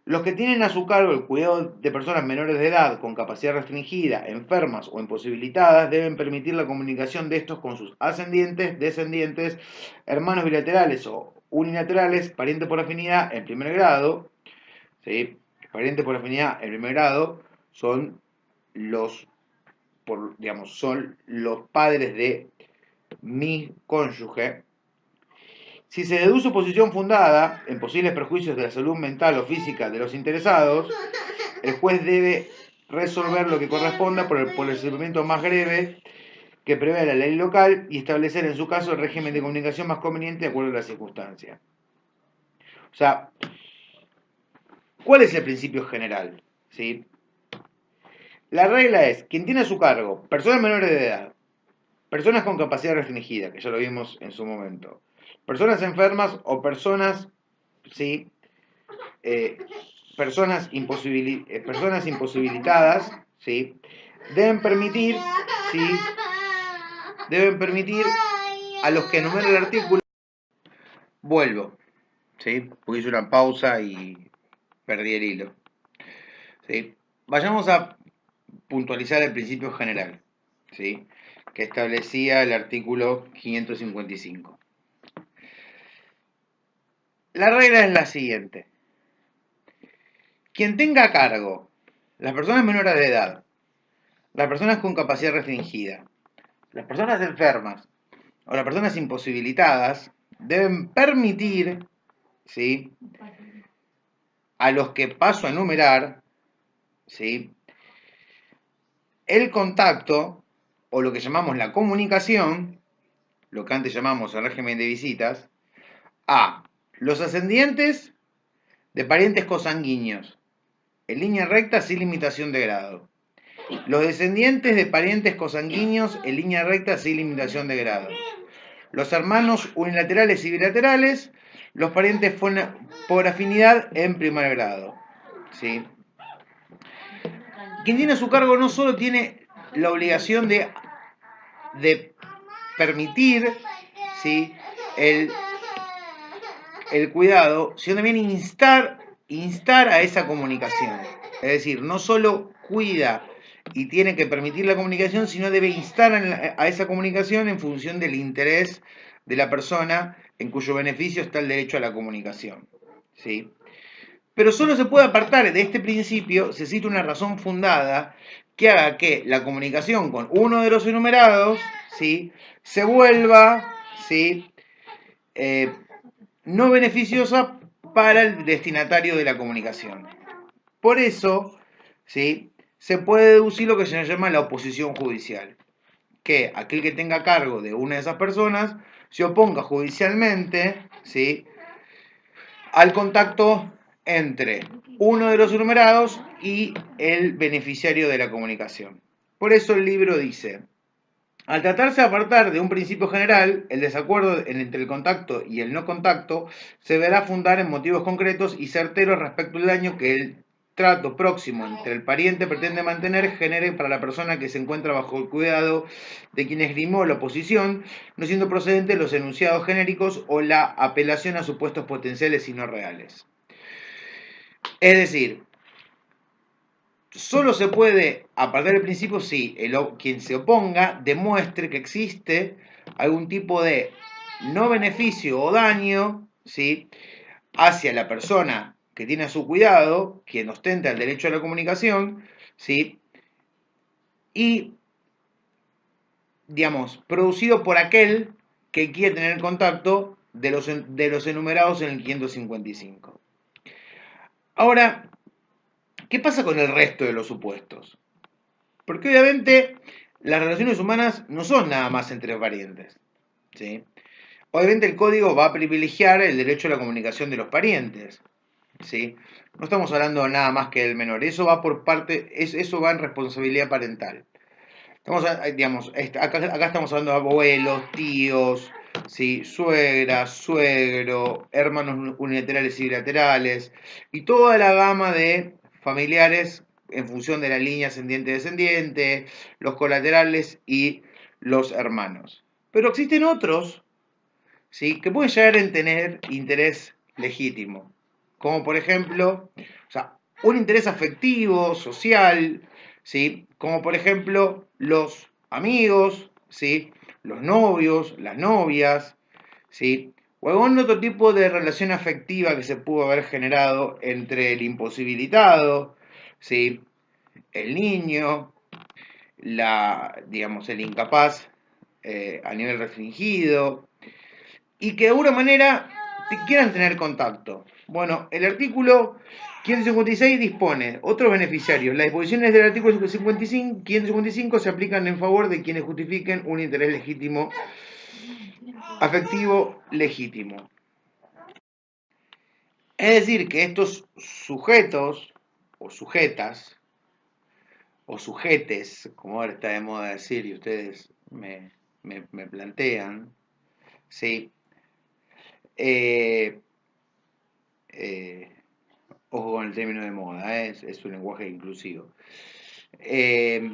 los que tienen a su cargo el cuidado de personas menores de edad con capacidad restringida, enfermas o imposibilitadas deben permitir la comunicación de estos con sus ascendientes, descendientes, hermanos bilaterales o unilaterales, parientes por afinidad en primer grado. ¿Sí? Parientes por afinidad en primer grado son los, son los padres de mi cónyuge. Si se deduce posición fundada en posibles perjuicios de la salud mental o física de los interesados, el juez debe resolver lo que corresponda por el procedimiento más breve que prevé la ley local y establecer en su caso el régimen de comunicación más conveniente de acuerdo a las circunstancias. O sea, ¿cuál es el principio general? ¿Sí? La regla es: quien tiene a su cargo personas menores de edad, personas con capacidad restringida, que ya lo vimos en su momento, personas enfermas o personas, ¿sí? eh, personas imposibilitadas, ¿sí? Deben permitir, ¿sí? Deben permitir a los que enumera el artículo. Vuelvo, ¿sí? Porque hice una pausa y perdí el hilo. ¿Sí? Vayamos a puntualizar el principio general, ¿sí? Que establecía el artículo 555. La regla es la siguiente: quien tenga a cargo las personas menores de edad, las personas con capacidad restringida, las personas enfermas o las personas imposibilitadas deben permitir, ¿sí? A los que paso a enumerar, ¿sí? El contacto o lo que llamamos la comunicación, lo que antes llamamos el régimen de visitas, a los ascendientes de parientes cosanguíneos, en línea recta sin limitación de grado. Los descendientes de parientes cosanguíneos en línea recta sin limitación de grado. Los hermanos unilaterales y bilaterales, los parientes por afinidad en primer grado. ¿Sí? Quien tiene a su cargo no solo tiene la obligación de permitir, ¿sí? el cuidado, sino también instar a esa comunicación. Es decir, no solo cuida y tiene que permitir la comunicación, sino debe instar a esa comunicación en función del interés de la persona en cuyo beneficio está el derecho a la comunicación. ¿Sí? Pero solo se puede apartar de este principio si existe una razón fundada que haga que la comunicación con uno de los enumerados, ¿sí? Se vuelva, ¿sí? No beneficiosa para el destinatario de la comunicación. Por eso, ¿sí? Se puede deducir lo que se llama la oposición judicial, que aquel que tenga cargo de una de esas personas se oponga judicialmente, ¿sí? Al contacto entre uno de los enumerados y el beneficiario de la comunicación. Por eso el libro dice: al tratarse de apartar de un principio general, el desacuerdo entre el contacto y el no contacto se deberá fundar en motivos concretos y certeros respecto al daño que el trato próximo entre el pariente pretende mantener genere para la persona que se encuentra bajo el cuidado de quien esgrimó la oposición, no siendo procedentes los enunciados genéricos o la apelación a supuestos potenciales y no reales. Es decir, solo se puede apartar del principio si quien se oponga demuestre que existe algún tipo de no beneficio o daño, ¿sí? Hacia la persona que tiene a su cuidado, quien ostenta el derecho a la comunicación, ¿sí? Y, digamos, producido por aquel que quiere tener contacto de los enumerados en el 555. Ahora, ¿qué pasa con el resto de los supuestos? Porque obviamente las relaciones humanas no son nada más entre parientes, ¿sí? Obviamente el código va a privilegiar el derecho a la comunicación de los parientes, ¿sí? No estamos hablando nada más que del menor, eso va por parte, eso va en responsabilidad parental. Digamos, acá estamos hablando de abuelos, tíos, ¿sí? Suegra, suegro, hermanos unilaterales y bilaterales, y toda la gama de familiares en función de la línea ascendiente-descendiente, los colaterales y los hermanos. Pero existen otros, ¿sí?, que pueden llegar a tener interés legítimo, como por ejemplo, o sea, un interés afectivo, social, ¿sí?, como por ejemplo los amigos, ¿sí?, los novios, las novias, ¿sí?, o algún otro tipo de relación afectiva que se pudo haber generado entre el imposibilitado, ¿sí?, el niño, digamos, el incapaz a nivel restringido, y que de alguna manera quieran tener contacto. Bueno, el artículo 556 dispone otros beneficiarios. Las disposiciones del artículo 555 se aplican en favor de quienes justifiquen un interés legítimo, afectivo legítimo. Es decir, que estos sujetos o sujetas o sujetes, como ahora está de moda decir y ustedes me plantean, ¿sí? Eh, eh, Ojo con el término de moda, es un lenguaje inclusivo. De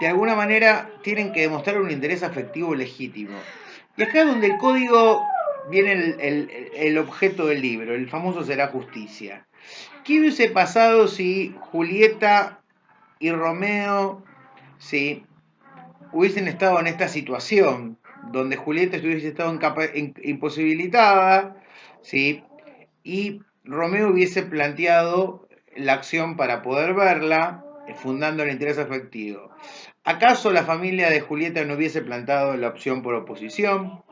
alguna manera tienen que demostrar un interés afectivo legítimo. Y acá es donde el código viene el objeto del libro, el famoso será justicia. ¿Qué hubiese pasado si Julieta y Romeo, ¿sí?, hubiesen estado en esta situación, donde Julieta hubiese estado imposibilitada, ¿sí?, y Romeo hubiese planteado la acción para poder verla, fundando el interés afectivo? ¿Acaso la familia de Julieta no hubiese planteado la opción por oposición,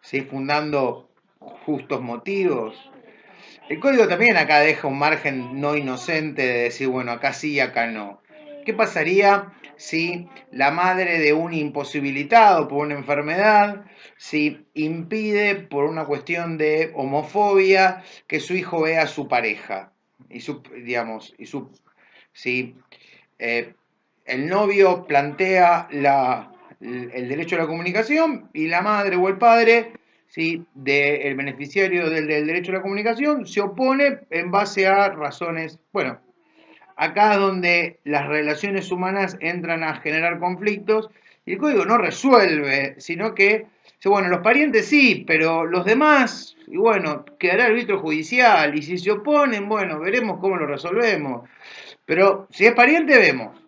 ¿sí?, fundando justos motivos? El código también acá deja un margen no inocente de decir, bueno, acá sí y acá no. ¿Qué pasaría si la madre de un imposibilitado por una enfermedad, si impide por una cuestión de homofobia que su hijo vea a su pareja? Si el novio plantea el derecho a la comunicación y la madre o el padre, ¿sí?, del beneficiario del derecho a la comunicación se opone en base a razones. Bueno, acá es donde las relaciones humanas entran a generar conflictos y el código no resuelve, sino que dice, bueno, los parientes sí, pero los demás, y bueno, quedará el arbitrio judicial, y si se oponen, bueno, veremos cómo lo resolvemos. Pero si es pariente, vemos,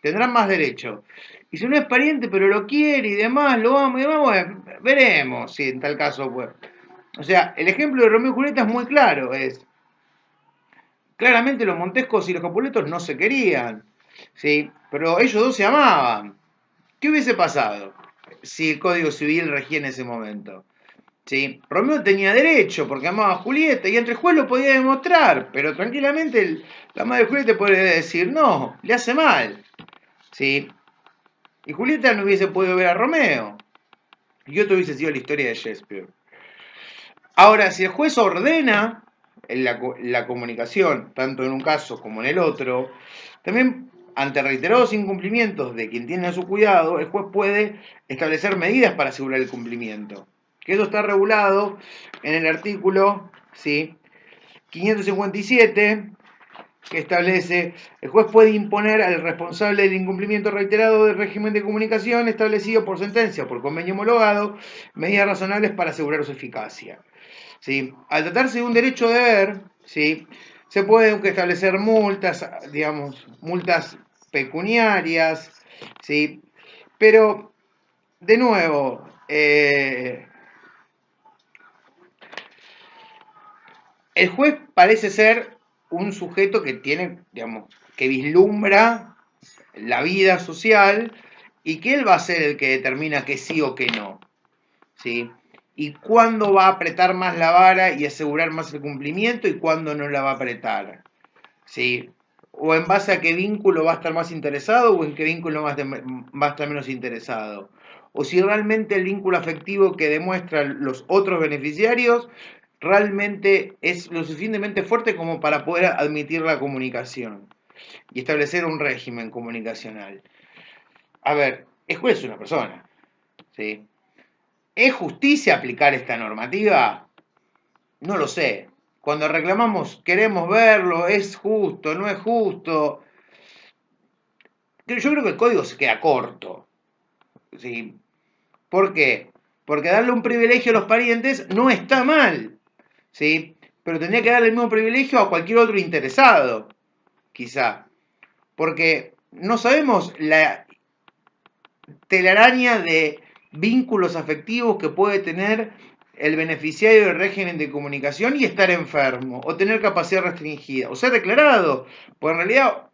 tendrán más derecho. Y si no es pariente, pero lo quiere y demás, lo amo y demás, bueno, veremos si en tal caso, pues. O sea, el ejemplo de Romeo y Julieta es muy claro, claramente los Montescos y los Capuletos no se querían, ¿sí?, pero ellos dos se amaban. ¿Qué hubiese pasado si el Código Civil regía en ese momento? ¿Sí? Romeo tenía derecho porque amaba a Julieta y entre el juez lo podía demostrar, pero tranquilamente la madre de Julieta podría decir, no, le hace mal, ¿sí? Y Julieta no hubiese podido ver a Romeo y otro hubiese sido la historia de Shakespeare. Ahora, si el juez ordena la comunicación, tanto en un caso como en el otro, también ante reiterados incumplimientos de quien tiene a su cuidado, el juez puede establecer medidas para asegurar el cumplimiento. Que eso está regulado en el artículo, ¿sí?, 557, que establece, el juez puede imponer al responsable del incumplimiento reiterado del régimen de comunicación establecido por sentencia o por convenio homologado, medidas razonables para asegurar su eficacia. ¿Sí? Al tratarse de un derecho de ver, ¿sí?, se pueden establecer multas, digamos, multas pecuniarias, ¿sí? Pero, de nuevo, el juez parece ser un sujeto que tiene, digamos, que vislumbra la vida social y que él va a ser el que determina que sí o que no, ¿sí? Y cuándo va a apretar más la vara y asegurar más el cumplimiento y cuándo no la va a apretar, ¿sí? O en base a qué vínculo va a estar más interesado o en qué vínculo va a estar menos interesado. O si realmente el vínculo afectivo que demuestran los otros beneficiarios realmente es lo suficientemente fuerte como para poder admitir la comunicación y establecer un régimen comunicacional. A ver, el juez es una persona, ¿sí? ¿Es justicia aplicar esta normativa? No lo sé. cuando reclamamos, queremos verlo, es justo, no es justo. Yo creo que el código se queda corto. ¿Sí? ¿Por qué? Porque darle un privilegio a los parientes no está mal. ¿Sí? Pero tendría que darle el mismo privilegio a cualquier otro interesado, quizá. Porque no sabemos la telaraña de vínculos afectivos que puede tener el beneficiario del régimen de comunicación y estar enfermo, o tener capacidad restringida, o ser declarado. Pues en realidad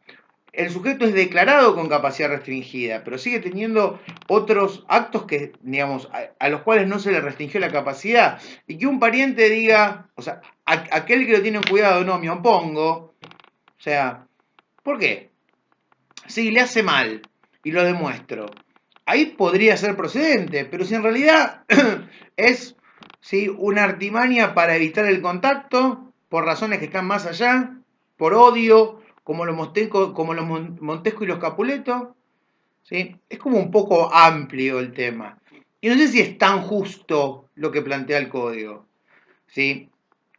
el sujeto es declarado con capacidad restringida, pero sigue teniendo otros actos que, digamos, a los cuales no se le restringió la capacidad. Y que un pariente diga, o sea, aquel que lo tiene en cuidado, no, me opongo. O sea, ¿por qué? Si le hace mal y lo demuestro, ahí podría ser procedente, pero si en realidad es, ¿sí?, una artimaña para evitar el contacto, por razones que están más allá, por odio, como los Montesco y los Capuleto, ¿sí? Es como un poco amplio el tema. Y no sé si es tan justo lo que plantea el código, ¿sí?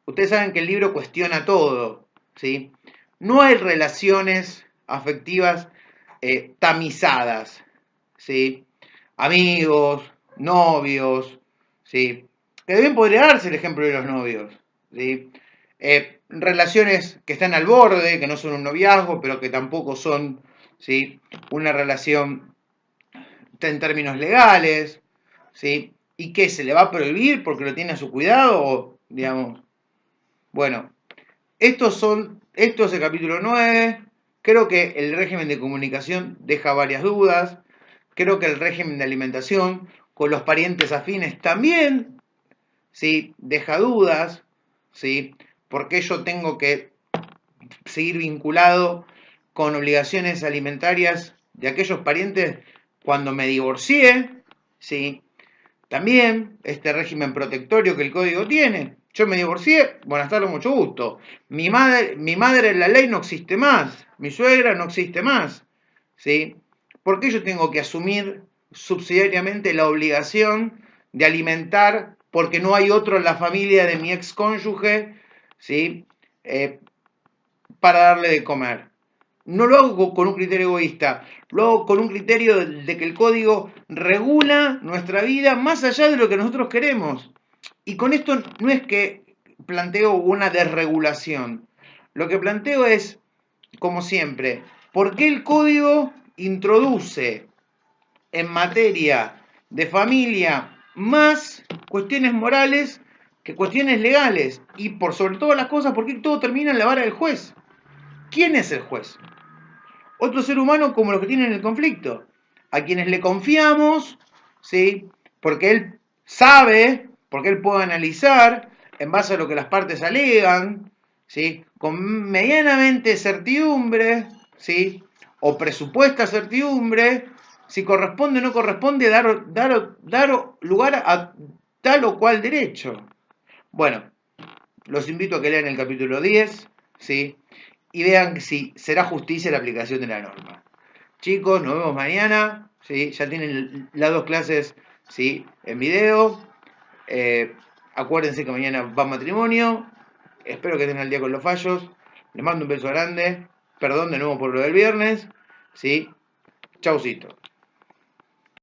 Ustedes saben que el libro cuestiona todo, ¿sí? No hay relaciones afectivas tamizadas, ¿sí? Amigos, novios, ¿sí? Que también podría darse el ejemplo de los novios, ¿sí? Relaciones que están al borde, que no son un noviazgo, pero que tampoco son, ¿sí?, una relación en términos legales, ¿sí? Y que se le va a prohibir porque lo tiene a su cuidado, digamos. Bueno, esto es el capítulo 9. Creo que el régimen de comunicación deja varias dudas. Creo que el régimen de alimentación con los parientes afines también, ¿sí?, deja dudas, ¿sí? Porque yo tengo que seguir vinculado con obligaciones alimentarias de aquellos parientes cuando me divorcié, ¿sí? También este régimen protectorio que el código tiene. Yo me divorcié, buenas tardes, mucho gusto. Mi madre en la ley no existe más, mi suegra no existe más, ¿sí? ¿Por qué yo tengo que asumir subsidiariamente la obligación de alimentar porque no hay otro en la familia de mi ex cónyuge, ¿sí?, para darle de comer? No lo hago con un criterio egoísta, lo hago con un criterio de que el código regula nuestra vida más allá de lo que nosotros queremos. Y con esto no es que planteo una desregulación. Lo que planteo es, como siempre, ¿por qué el código introduce en materia de familia más cuestiones morales que cuestiones legales? Y por sobre todas las cosas, ¿por qué todo termina en la vara del juez? ¿Quién es el juez? Otro ser humano como los que tienen el conflicto, a quienes le confiamos, ¿sí?, porque él sabe, porque él puede analizar en base a lo que las partes alegan, ¿sí?, con medianamente certidumbre, ¿sí?, o presupuesta certidumbre, si corresponde o no corresponde dar lugar a tal o cual derecho. Bueno, los invito a que lean el capítulo 10, ¿sí?, y vean si será justicia la aplicación de la norma. Chicos, nos vemos mañana, ¿sí? Ya tienen las dos clases, ¿sí?, en video. Acuérdense que mañana va matrimonio. Espero que estén al día con los fallos. Les mando un beso grande. Perdón de nuevo por lo del viernes, ¿sí? Chaucito.